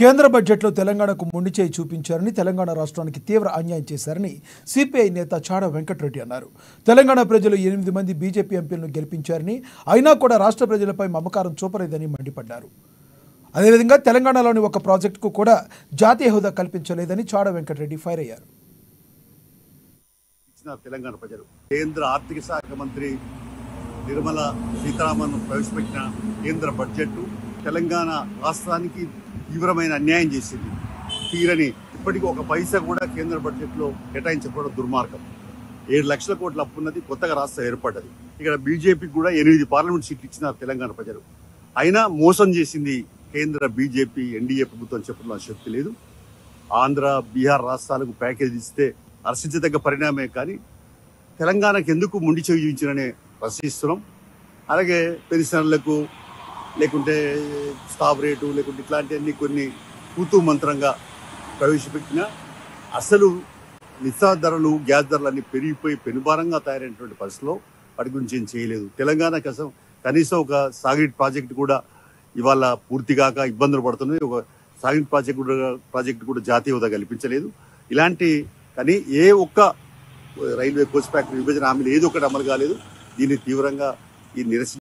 కేంద్ర బడ్జెట్లో తెలంగాణకు మొండిచేయి చూపించారని, తెలంగాణ రాష్ట్రానికి తీవ్ర అన్యాయం చేశారని సిపిఐ నేత చాడ వెంకటరెడ్డి అన్నారు. తెలంగాణ ప్రజలు 8 మంది బీజేపీ ఎంపీలను గెలిపించారని, అయినా కూడా రాష్ట్ర ప్రజలపై మమకారం చూపలేదని మండిపడ్డారు. అదేవిధంగా తెలంగాణలోని ఒక ప్రాజెక్టుకు కూడా జాతీయ హోదా కల్పించలేదని చాడ వెంకటరెడ్డి ఫైర్ అయ్యారు. తెలంగాణ ప్రజలు కేంద్ర ఆర్థిక శాఖ మంత్రి నిర్మలా సీతారామన్ ప్రవేశపెట్టిన కేంద్ర బడ్జెట్ తెలంగాణ రాష్ట్రానికి తీవ్రమైన అన్యాయం చేసింది. తీరని ఇప్పటికీ ఒక పైసా కూడా కేంద్ర బడ్జెట్లో కేటాయించకపోవడం దుర్మార్గం. 7 లక్షల కోట్ల అప్పు ఉన్నది, కొత్తగా రాష్ట్రం ఏర్పడ్డది. ఇక్కడ బీజేపీకి కూడా 8 పార్లమెంట్ సీట్లు ఇచ్చినారు తెలంగాణ ప్రజలు. అయినా మోసం చేసింది కేంద్ర బీజేపీ ఎన్డీఏ ప్రభుత్వం చెప్పడం శక్తి లేదు. ఆంధ్ర బీహార్ రాష్ట్రాలకు ప్యాకేజ్ ఇస్తే హర్షించదగ్గ పరిణామే, కానీ తెలంగాణకు ఎందుకు మొండి చెవి చూపించారనే ప్రశ్నిస్తున్నాం. అలాగే పెన్షనర్లకు లేకుంటే స్టాప్ రేటు లేకుంటే ఇట్లాంటివన్నీ కొన్ని కూతూ మంత్రంగా ప్రవేశపెట్టిన అసలు నిత్యావసర ధరలు గ్యాస్ ధరలు అన్ని పెరిగిపోయి పెనుభారంగా తయారైనటువంటి పరిస్థితిలో వాటి గురించి ఏం చేయలేదు. తెలంగాణ కోసం కనీసం ఒక సాగునీటి ప్రాజెక్టు కూడా ఇవాళ పూర్తిగాక ఇబ్బందులు పడుతున్నాయి. ఒక సాగునీటి ప్రాజెక్టు కూడా జాతీయ హోదా కల్పించలేదు. ఇలాంటి కానీ ఏ ఒక్క రైల్వే కోచ్ ఫ్యాక్టరీ విభజన హామీలు ఏదో ఒకటి అమలు కాలేదు. దీన్ని తీవ్రంగా ఈ నిరసన